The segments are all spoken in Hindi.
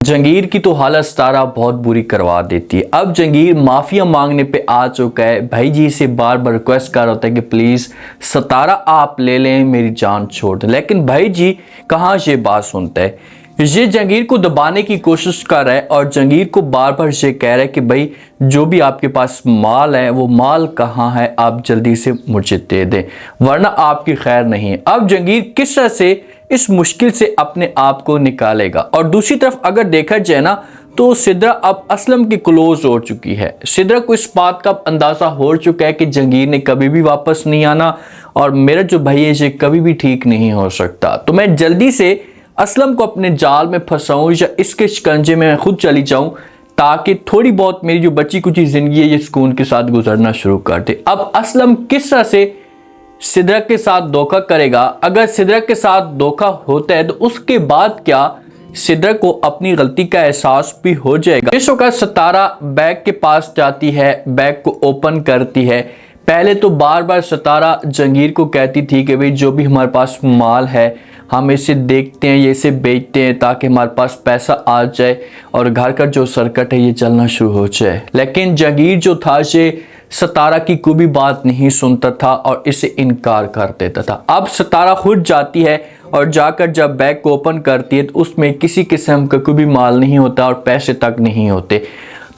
जंगीर की तो हालत सितारा बहुत बुरी करवा देती है। अब जंगीर माफिया मांगने पे आ चुका है। भाई जी से बार बार रिक्वेस्ट कर रहा होता है कि प्लीज सितारा आप ले लें, मेरी जान छोड़ दें, लेकिन भाई जी कहाँ ये बात सुनता है। ये जंगीर को दबाने की कोशिश कर रहा है और जंगीर को बार बार ये कह रहा है कि भाई जो भी आपके पास माल है वो माल कहाँ है, आप जल्दी से मुझे दे दें वरना आपकी खैर नहीं है। अब जंगीर किस तरह से इस मुश्किल से अपने आप को निकालेगा। और दूसरी तरफ अगर देखा जाए ना तो सिद्रा अब असलम के क्लोज हो चुकी है। सिद्रा को इस बात का अंदाजा हो चुका है कि जंगीर ने कभी भी वापस नहीं आना और मेरा जो भाई है ये कभी भी ठीक नहीं हो सकता। तो मैं जल्दी से असलम को अपने जाल में फंसाऊं या इसके शिकंजे में मैं खुद चली जाऊं ताकि थोड़ी बहुत मेरी जो बची कुची जिंदगी है ये सुकून के साथ गुजरना शुरू कर दे। अब असलम किस तरह से सिद्रा के साथ धोखा करेगा, अगर सिद्रा के साथ धोखा होता है तो उसके बाद क्या सिद्रा को अपनी गलती का एहसास भी हो जाएगा। इस वक्त सितारा बैग के पास जाती है, बैग को ओपन करती है। पहले तो बार बार सितारा जंगीर को कहती थी कि भाई जो भी हमारे पास माल है हम इसे देखते हैं, ये इसे बेचते हैं ताकि हमारे पास पैसा आ जाए और घर का जो सर्कट है ये चलना शुरू हो जाए। लेकिन जंगीर जो था ये सितारा की कोई भी बात नहीं सुनता था और इसे इनकार कर देता था। अब सितारा खुद जाती है और जाकर जब बैग को ओपन करती है तो उसमें किसी किस्म का कोई भी माल नहीं होता और पैसे तक नहीं होते।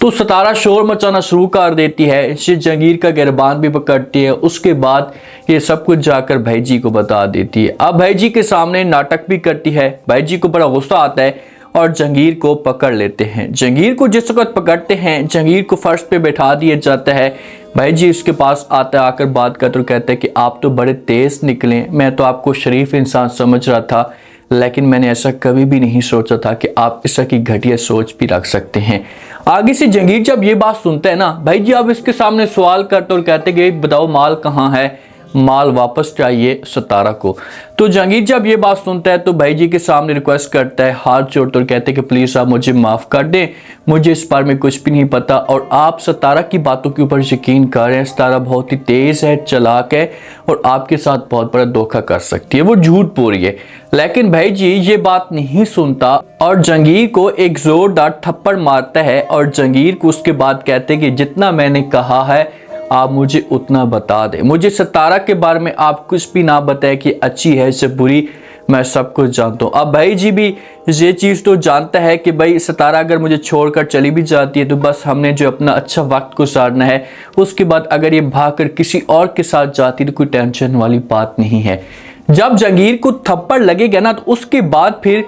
तो सितारा शोर मचाना शुरू कर देती है, ये जंगीर का गिरबान भी पकड़ती है। उसके बाद ये सब कुछ जाकर भाई जी को बता देती है। अब भाई जी के सामने नाटक भी करती है। भाई जी को बड़ा गुस्सा आता है और जंगीर को पकड़ लेते हैं। जंगीर को जिस वक्त पकड़ते हैं जंगीर को फर्श पे बैठा दिया जाता है। भाई जी उसके पास आता है, आकर बात करते और कहते हैं कि आप तो बड़े तेज निकले, मैं तो आपको शरीफ इंसान समझ रहा था लेकिन मैंने ऐसा कभी भी नहीं सोचा था कि आप इस तरह की घटिया सोच भी रख सकते हैं। आगे से जंगीर जब ये बात सुनता है ना भाई जी अब इसके सामने सवाल करते और कहते कि बताओ माल कहाँ है, माल वापस चाहिए सितारा को। तो जंगीर जब ये बात सुनता है तो भाई जी के सामने रिक्वेस्ट करता है, हाथ जोड़ते और कहते हैं कि प्लीज़ आप मुझे माफ़ कर दें, मुझे इस बारे में कुछ भी नहीं पता और आप सितारा की बातों के ऊपर यकीन कर रहे हैं। सितारा बहुत ही तेज़ है, चालाक है और आपके साथ बहुत बड़ा धोखा कर सकती है, वो झूठ बोल रही है। लेकिन भाई जी ये बात नहीं सुनता और जंगीर को एक जोरदार थप्पड़ मारता है और जंगीर को उसके बाद कहते हैं कि जितना मैंने कहा है आप मुझे उतना बता दें, मुझे सितारा के बारे में आप कुछ भी ना बताएं कि अच्छी है से बुरी, मैं सब कुछ जानता हूँ। अब भाई जी भी ये चीज़ तो जानता है कि भाई सितारा अगर मुझे छोड़कर चली भी जाती है तो बस हमने जो अपना अच्छा वक्त गुजारना है, उसके बाद अगर ये भागकर किसी और के साथ जाती तो कोई टेंशन वाली बात नहीं है। जब जंगीर को थप्पड़ लगेगा ना तो उसके बाद फिर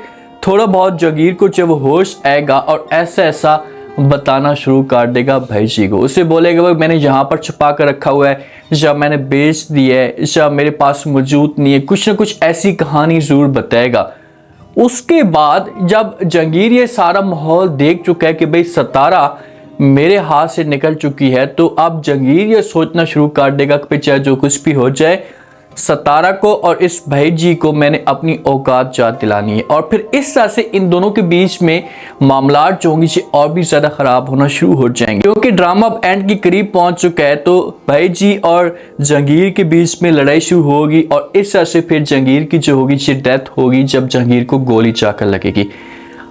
थोड़ा बहुत जंगीर को जब होश आएगा और ऐसा बताना शुरू कर देगा भाई जी को। उसे बोलेगा भाई मैंने यहाँ पर छुपा कर रखा हुआ है, या मैंने बेच दिया है, या मेरे पास मौजूद नहीं है, कुछ ना कुछ ऐसी कहानी ज़रूर बताएगा। उसके बाद जब जंगीर ये सारा माहौल देख चुका है कि भाई सितारा मेरे हाथ से निकल चुकी है तो अब जंगीर ये सोचना शुरू कर देगा कि चाहे जो कुछ भी हो जाए सितारा को और इस भाई जी को मैंने अपनी औकात याद दिलानी है। और फिर इस तरह से इन दोनों के बीच में मामलात जो होंगे और भी ज़्यादा ख़राब होना शुरू हो जाएंगे क्योंकि ड्रामा अब एंड के करीब पहुंच चुका है। तो भाई जी और जंगीर के बीच में लड़ाई शुरू होगी और इस तरह से फिर जंगीर की जो होगी ये डेथ होगी जब जंगीर को गोली जाकर लगेगी।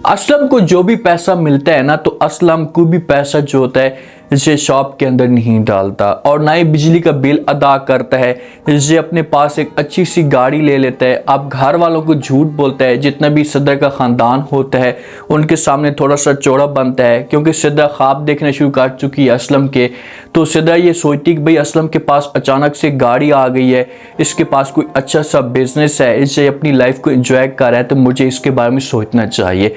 असलम को जो भी पैसा मिलता है ना तो असलम को भी पैसा जो होता है इसे शॉप के अंदर नहीं डालता और ना ही बिजली का बिल अदा करता है। ये अपने पास एक अच्छी सी गाड़ी ले लेता है। अब घर वालों को झूठ बोलता है, जितना भी सिद्रा का ख़ानदान होता है उनके सामने थोड़ा सा चौड़ा बनता है क्योंकि सिद्रा ख्वाब देखना शुरू कर चुकी है असलम के। तो सिद्रा ये सोचती कि भाई असलम के पास अचानक से गाड़ी आ गई है, इसके पास कोई अच्छा सा बिजनेस है, इसे अपनी लाइफ को एंजॉय कर रहा है तो मुझे इसके बारे में सोचना चाहिए।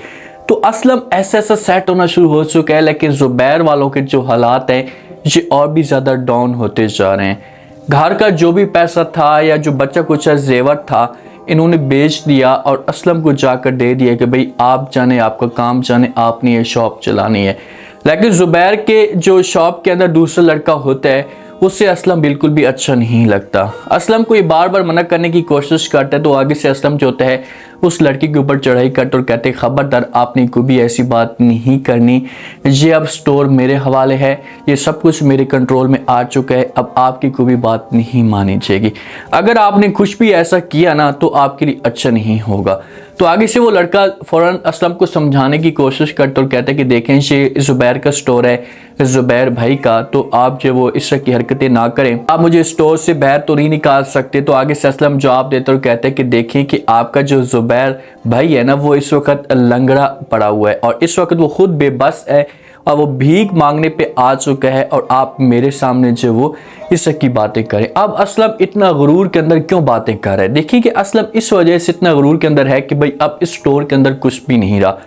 तो असलम ऐसा सेट होना शुरू हो चुका है। लेकिन ज़ुबैर वालों के जो हालात हैं ये और भी ज़्यादा डाउन होते जा रहे हैं। घर का जो भी पैसा था या जो बच्चा कुछ जेवर था इन्होंने बेच दिया और असलम को जाकर दे दिया कि भाई आप जाने, आपका काम जाने, आपने ये शॉप चलानी है। लेकिन ज़ुबैर के जो शॉप के अंदर दूसरा लड़का होता है उससे असलम बिल्कुल भी अच्छा नहीं लगता। असलम को ये बार बार मना करने की कोशिश करता है तो आगे से असलम जो होता है उस लड़की के ऊपर चढ़ाई करते और कहते खबरदार आपने कोई भी ऐसी बात नहीं करनी, ये अब स्टोर मेरे हवाले है, ये सब कुछ मेरे कंट्रोल में आ चुका है, अब आपकी कोई भी बात नहीं मानी जाएगी। अगर आपने कुछ भी ऐसा किया ना तो आपके लिए अच्छा नहीं होगा। तो आगे से वो लड़का फ़ौरन असलम को समझाने की कोशिश करता और कहता है कि देखें ये ज़ुबैर का स्टोर है, ज़ुबैर भाई का, तो आप जो वो इस तरह की हरकतें ना करें, आप मुझे स्टोर से बाहर तो नहीं निकाल सकते। तो आगे से असलम जवाब देता और कहते हैं कि देखिए कि आपका जो ज़ुबैर भाई है ना वो इस वक्त लंगड़ा पड़ा हुआ है और इस वक्त वो खुद बेबस है और वो भीख मांगने पे आ चुका है और आप मेरे सामने जो वो इस की बातें करें। अब असलम इतना गुरूर के अंदर क्यों बातें कर रहा है? देखिए कि असलम इस वजह से इतना गुरूर के अंदर है कि भाई अब इस स्टोर के अंदर कुछ भी नहीं रहा।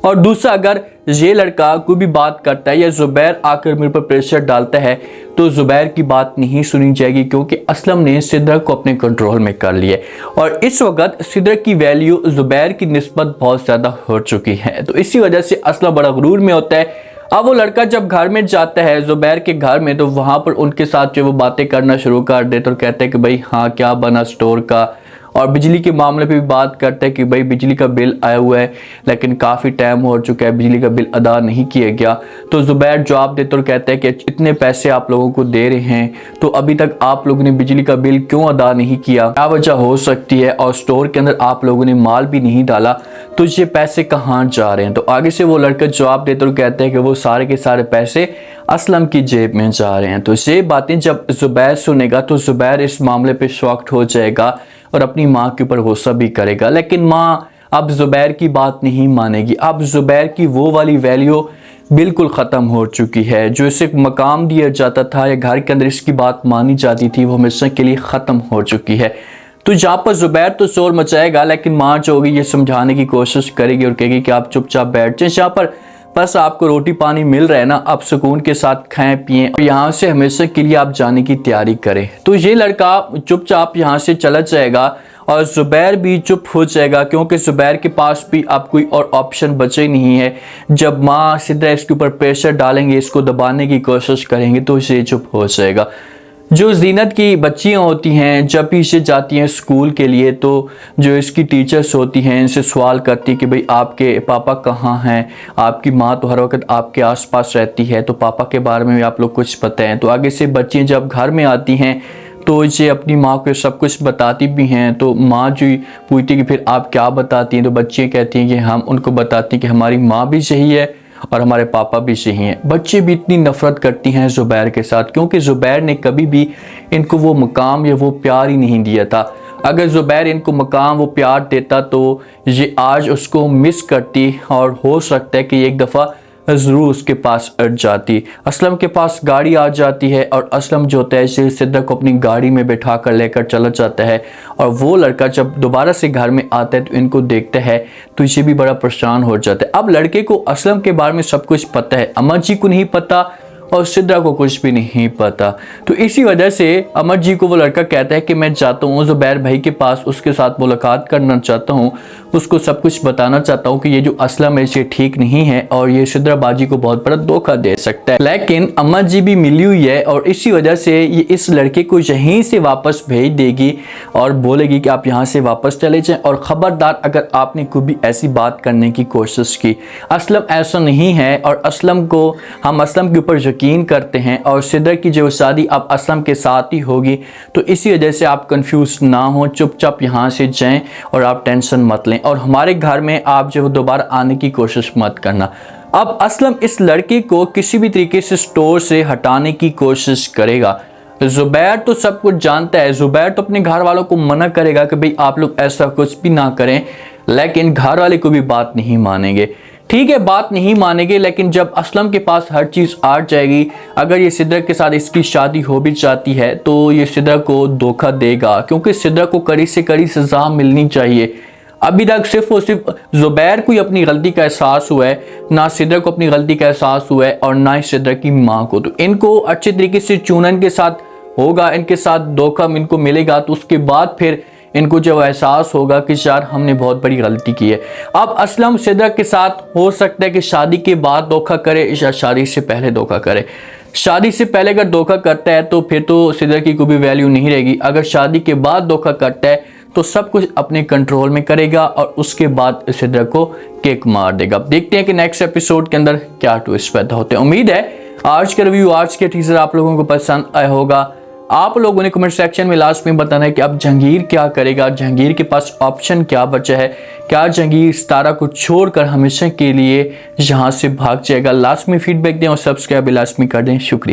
और दूसरा, अगर ये लड़का कोई भी बात करता है या ज़ुबैर आकर मेरे पर प्रेशर डालता है तो ज़ुबैर की बात नहीं सुनी जाएगी, क्योंकि असलम ने सिद्रा को अपने कंट्रोल में कर लिया और इस वक्त सिद्रा की वैल्यू ज़ुबैर की निस्बत बहुत ज़्यादा हो चुकी है। तो इसी वजह से असलम बड़ा गुरूर में होता है। अब वो लड़का जब घर में जाता है ज़ुबैर के घर में, तो वहाँ पर उनके साथ जो वो बातें करना शुरू कर देते और कहते हैं कि भाई हाँ क्या बना स्टोर का, और बिजली के मामले पे भी बात करते हैं कि भाई बिजली का बिल आया हुआ है लेकिन काफ़ी टाइम हो चुका है, बिजली का बिल अदा नहीं किया गया। तो ज़ुबैर जवाब देते और कहते हैं कि इतने पैसे आप लोगों को दे रहे हैं तो अभी तक आप लोगों ने बिजली का बिल क्यों अदा नहीं किया, क्या वजह हो सकती है, और स्टोर के अंदर आप लोगों ने माल भी नहीं डाला, तो ये पैसे कहाँ जा रहे हैं? तो आगे से वो लड़का जवाब देते और कहते हैं कि वो सारे के सारे पैसे असलम की जेब में जा रहे हैं। तो ये बातें जब ज़ुबैर सुनेगा तो ज़ुबैर इस मामले पे शॉक्ड हो जाएगा और अपनी माँ के ऊपर गुस्सा भी करेगा, लेकिन माँ अब ज़ुबैर की बात नहीं मानेगी। अब ज़ुबैर की वो वाली वैल्यू बिल्कुल ख़त्म हो चुकी है, जो इसे मकाम दिया जाता था या घर के अंदर इसकी बात मानी जाती थी, वो हमेशा के लिए ख़त्म हो चुकी है। तो जहाँ पर ज़ुबैर तो शोर मचाएगा, लेकिन माँ जो होगी ये समझाने की कोशिश करेगी और कहेगी कि आप चुपचाप बैठ जाए, जहाँ पर बस आपको रोटी पानी मिल रहा है ना, आप सुकून के साथ खाएं पिएं और यहाँ से हमेशा के लिए आप जाने की तैयारी करें। तो ये लड़का चुपचाप यहाँ से चला जाएगा और ज़ुबैर भी चुप हो जाएगा, क्योंकि ज़ुबैर के पास भी अब कोई और ऑप्शन बचे नहीं है। जब माँ सीधा इसके ऊपर प्रेशर डालेंगे, इसको दबाने की कोशिश करेंगे, तो ये चुप हो जाएगा। जो जीनत की बच्चियां होती हैं जब भी इसे जाती हैं स्कूल के लिए, तो जो इसकी टीचर्स होती हैं इनसे सवाल करती कि भाई आपके पापा कहाँ हैं, आपकी माँ तो हर वक्त आपके आसपास रहती है, तो पापा के बारे में भी आप लोग कुछ बताएं। तो आगे से बच्चियाँ जब घर में आती हैं तो ये अपनी माँ को सब कुछ बताती भी हैं। तो माँ जो पूछती कि फिर आप क्या बताती हैं, तो बच्चियाँ कहती हैं कि हम उनको बताती हैं कि हमारी माँ भी सही है और हमारे पापा भी सही हैं। बच्चे भी इतनी नफरत करती हैं ज़ुबैर के साथ, क्योंकि ज़ुबैर ने कभी भी इनको वो मकाम या वो प्यार ही नहीं दिया था। अगर ज़ुबैर इनको मकाम वो प्यार देता तो ये आज उसको मिस करती और हो सकता है कि एक दफ़ा ज़रूर उसके पास अट जाती। असलम के पास गाड़ी आ जाती है और असलम जो होता है इसे सिद्रा को अपनी गाड़ी में बैठा कर लेकर चला जाता है, और वो लड़का जब दोबारा से घर में आता है तो इनको देखता है तो इसे भी बड़ा परेशान हो जाता है। अब लड़के को असलम के बारे में सब कुछ पता है, अमर जी को नहीं पता और सिद्रा को कुछ भी नहीं पता। तो इसी वजह से अमर जी को वो लड़का कहता है कि मैं चाहता हूँ ज़ुबैर भाई के पास उसके साथ मुलाकात करना चाहता हूँ, उसको सब कुछ बताना चाहता हूँ कि ये जो असलम है ये ठीक नहीं है और ये सिद्रा बाजी को बहुत बड़ा धोखा दे सकता है। लेकिन अमर जी भी मिली हुई है और इसी वजह से ये इस लड़के को यहीं से वापस भेज देगी और बोलेगी कि आप यहाँ से वापस चले जाएं और ख़बरदार अगर आपने कोई भी ऐसी बात करने की कोशिश की। असलम ऐसा नहीं है और असलम को हम असलम के ऊपर यकीन करते हैं और सिद्रा की जो शादी अब असलम के साथ ही होगी। तो इसी वजह से आप कंफ्यूज ना हो, चुपचाप यहाँ से जाएं और आप टेंशन मत लें और हमारे घर में आप जो दोबारा आने की कोशिश मत करना। अब असलम इस लड़के को किसी भी तरीके से स्टोर से हटाने की कोशिश करेगा। ज़ुबैर तो सब कुछ जानता है, ज़ुबैर तो अपने घर वालों को मना करेगा कि भाई आप लोग ऐसा कुछ भी ना करें, लेकिन घर वाले को भी बात नहीं मानेंगे। ठीक है, बात नहीं मानेंगे, लेकिन जब असलम के पास हर चीज़ आ जाएगी, अगर ये सिद्रा के साथ इसकी शादी हो भी चाहती है तो ये सिद्रा को धोखा देगा, क्योंकि सिद्रा को कड़ी से कड़ी सज़ा मिलनी चाहिए। अभी तक सिर्फ और सिर्फ ज़ुबैर को ही अपनी गलती का एहसास हुआ है, ना सिद्रा को अपनी गलती का एहसास हुआ है और ना ही सिद्रा की माँ को। तो इनको अच्छे तरीके से चूनन के साथ होगा, इनके साथ धोखा इनको मिलेगा, तो उसके बाद फिर इनको जब एहसास होगा कि यार हमने बहुत बड़ी गलती की है। अब असलम सिद्रा के साथ हो सकता है कि शादी के बाद धोखा करे या शादी से पहले धोखा करे। शादी से पहले अगर धोखा करता है तो फिर तो सिद्रा की कोई भी वैल्यू नहीं रहेगी। अगर शादी के बाद धोखा करता है तो सब कुछ अपने कंट्रोल में करेगा और उसके बाद सिद्रा को किक मार देगा। अब देखते हैं कि नेक्स्ट एपिसोड के अंदर क्या ट्विस्ट पैदा होते हैं। उम्मीद है आज का रिव्यू, आज के टीजर आप लोगों को पसंद आया होगा। आप लोगों ने कमेंट सेक्शन में लास्ट में बताना है कि अब जहांगीर क्या करेगा, जहांगीर के पास ऑप्शन क्या बचा है, क्या जहांगीर सितारा को छोड़कर हमेशा के लिए यहाँ से भाग जाएगा। लास्ट में फीडबैक दें और सब्सक्राइब लास्ट में कर दें। शुक्रिया।